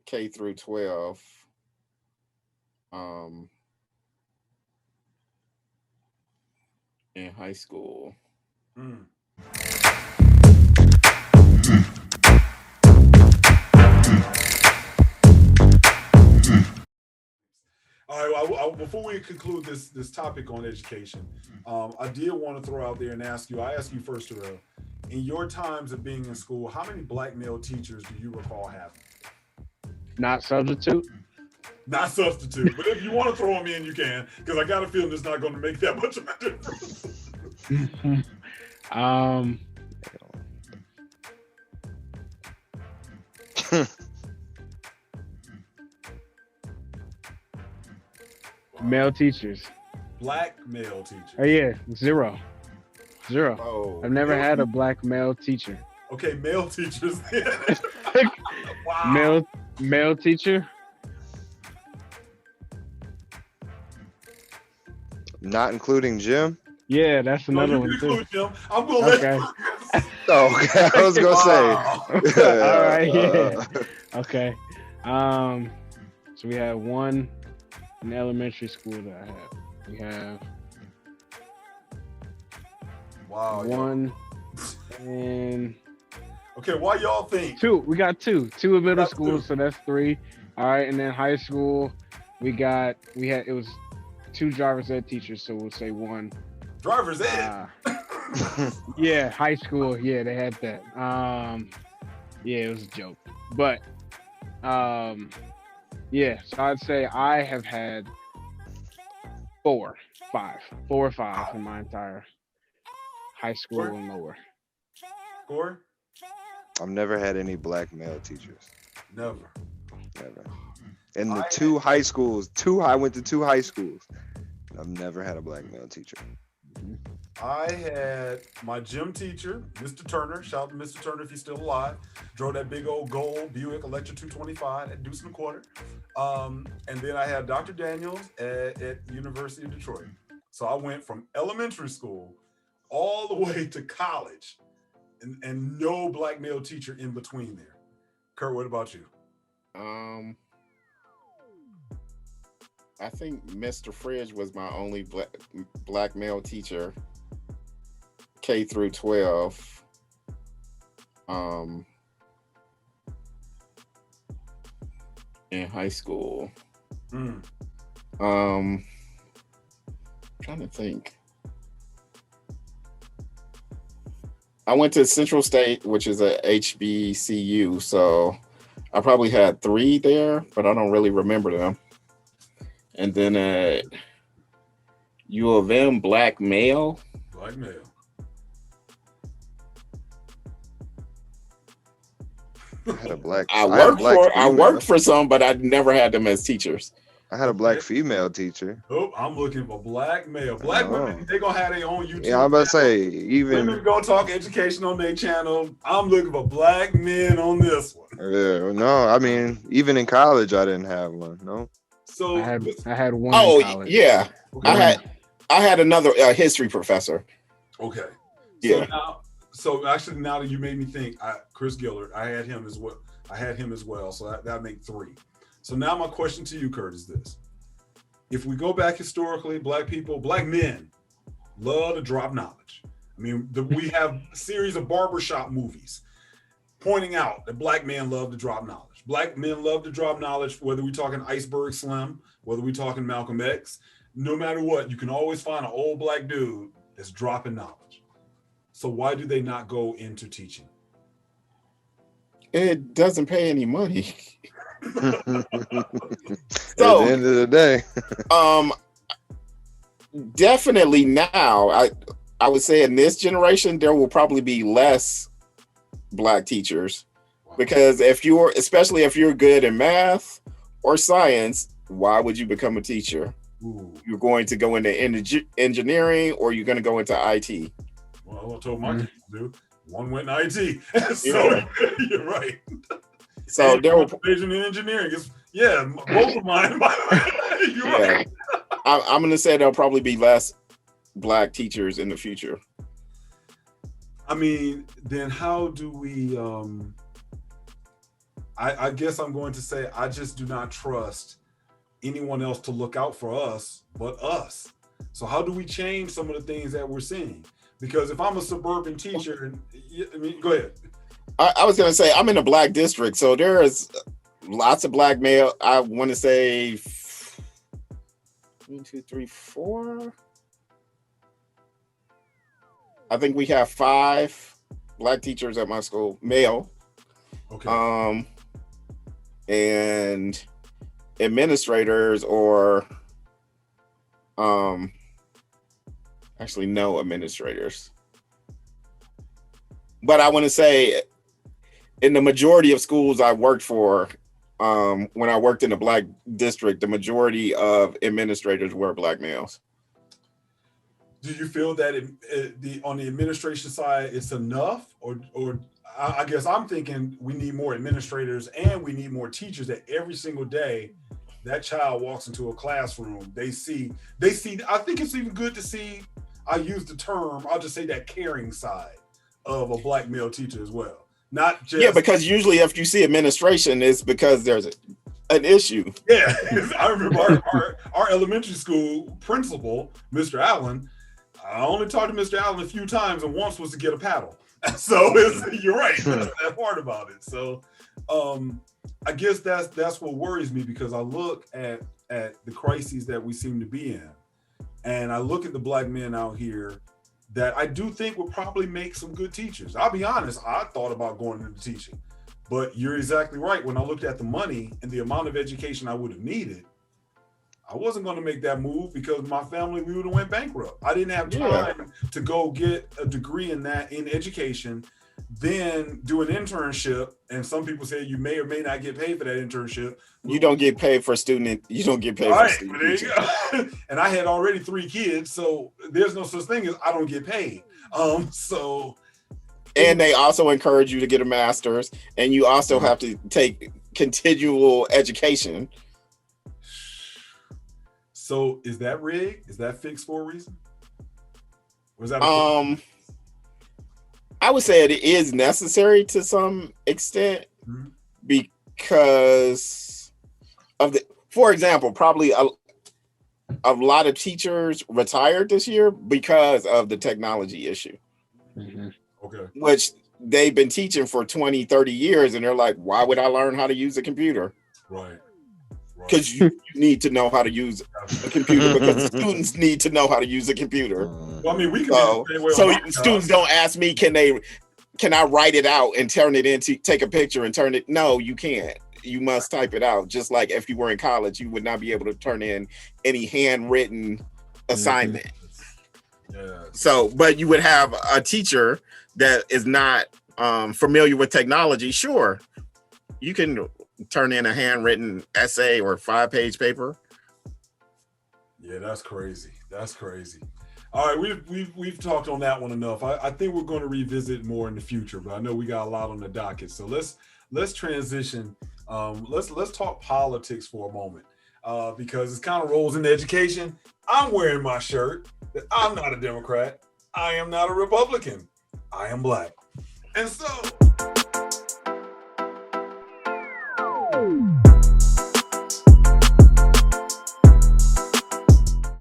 K through 12. Um, in high school. Mm. All right. Well, before we conclude this topic on education, I did want to throw out there and ask you. I ask you first, Terrell. In your times of being in school, how many black male teachers do you recall having? Not substitute. Not substitute, but if you want to throw them in, you can, because I got a feeling it's not going to make that much of a difference. um, Male teachers. Black male teachers. Oh yeah, zero. Oh, I've never had a black male teacher. Okay, male teachers. Wow. Male teacher. Not including Jim. Yeah, that's No, another you one can too. include him. I'm gonna Okay. Oh, okay. I was gonna say. All right, yeah. Okay. So we have one in elementary school that I have. We have Wow. one and Okay, why y'all think? two. We got two. Two in middle Got school, two. so that's three. All right, and then high school, it was two driver's ed teachers, so we'll say one. Driver's ed. Yeah, high school. Yeah, they had that. Yeah, it was a joke, but yeah. So I'd say I have had four or five in my entire high school and lower. Corey? I've never had any black male teachers. Never. Never. In the I went to two high schools. I've never had a black male teacher. I had my gym teacher, Mr. Turner. Shout out to Mr. Turner if he's still alive. Drove that big old gold Buick Electra 225 at Deuce and a Quarter. And then I had Dr. Daniels at University of Detroit. So I went from elementary school all the way to college and no black male teacher in between there. Kurt, what about you? I think Mr. Fridge was my only black male teacher, K through 12. In high school. Trying to think. I went to Central State, which is a HBCU, so I probably had three there, but I don't really remember them. And then at U of M, black male. Black male. I had a black. I worked for some, but I never had them as teachers. I had a black female teacher. Oh, I'm looking for black male. Black women, they gonna have their own YouTube. Yeah, I'm about to say even women gonna talk education on their channel. I'm looking for black men on this one. Yeah, no, I mean even in college I didn't have one. No. So I had one. Oh in college. yeah, okay. I had another history professor. Okay. Yeah. So actually, now that you made me think, Chris Gillard, I had him as well. So that make three. So now my question to you, Kurt, is this: if we go back historically, black men love to drop knowledge. I mean, we have a series of barbershop movies pointing out that black men love to drop knowledge. Black men love to drop knowledge, whether we're talking Iceberg Slim, whether we're talking Malcolm X. No matter what, you can always find an old black dude that's dropping knowledge. So why do they not go into teaching? It doesn't pay any money. At the end of the day. Definitely now, I would say in this generation, there will probably be less black teachers. Wow. Because especially if you're good in math or science, why would you become a teacher? Ooh. You're going to go into engineering or you're going to go into IT. Well, I told my kids to do. One went in IT. So you're right. So and there were vision in engineering. Both of mine. You're right. I'm going to say there'll probably be less black teachers in the future. I mean, then how do we I guess I'm going to say I just do not trust anyone else to look out for us but us. So how do we change some of the things that we're seeing? Because if I'm a suburban teacher, I mean, go ahead. I was gonna say I'm in a black district, so there is lots of black male. I want to say 1, 2, 3, 4. I think we have 5 black teachers at my school, male. Okay. And administrators or actually no administrators. But I want to say in the majority of schools I worked for, when I worked in the black district, the majority of administrators were black males. Do you feel that on the administration side it's enough, or I guess I'm thinking we need more administrators and we need more teachers that every single day that child walks into a classroom, they see, I think it's even good to see, I use the term, I'll just say that caring side of a black male teacher as well. Not just. Yeah, because usually if you see administration, it's because there's an issue. Yeah, I remember our elementary school principal, Mr. Allen, I only talked to Mr. Allen a few times, and once was to get a paddle. So you're right. That's that part about it. So I guess that's what worries me, because I look at the crises that we seem to be in, and I look at the black men out here that I do think would probably make some good teachers. I'll be honest, I thought about going into teaching, but you're exactly right. When I looked at the money and the amount of education I would have needed, I wasn't going to make that move because my family, we would have went bankrupt. I didn't have time to go get a degree in education, then do an internship. And some people say you may or may not get paid for that internship. You don't get paid for student. You don't get paid for student. There you go. And I had already 3 kids, so there's no such thing as I don't get paid. And they also encourage you to get a master's, and you also have to take continual education. So is that rigged? Is that fixed for a reason? Or is that I would say it is necessary to some extent, because of for example, probably a lot of teachers retired this year because of the technology issue. Mm-hmm. Okay. Which they've been teaching for 20, 30 years, and they're like, why would I learn how to use a computer? Right. Because you need to know how to use a computer, because the students need to know how to use a computer. Well, I mean, we can so students don't ask me, can I write it out and turn it into, take a picture and turn it? No, you can't. You must type it out. Just like if you were in college, you would not be able to turn in any handwritten assignment. Yeah. So, but you would have a teacher that is not familiar with technology. Sure, you can turn in a handwritten essay or 5-page paper. Yeah, that's crazy. That's crazy. All right, we've talked on that one enough. I think we're going to revisit more in the future, but I know we got a lot on the docket. So let's transition. Let's talk politics for a moment, because it kind of rolls into education. I'm wearing my shirt that I'm not a Democrat. I am not a Republican. I am black. And so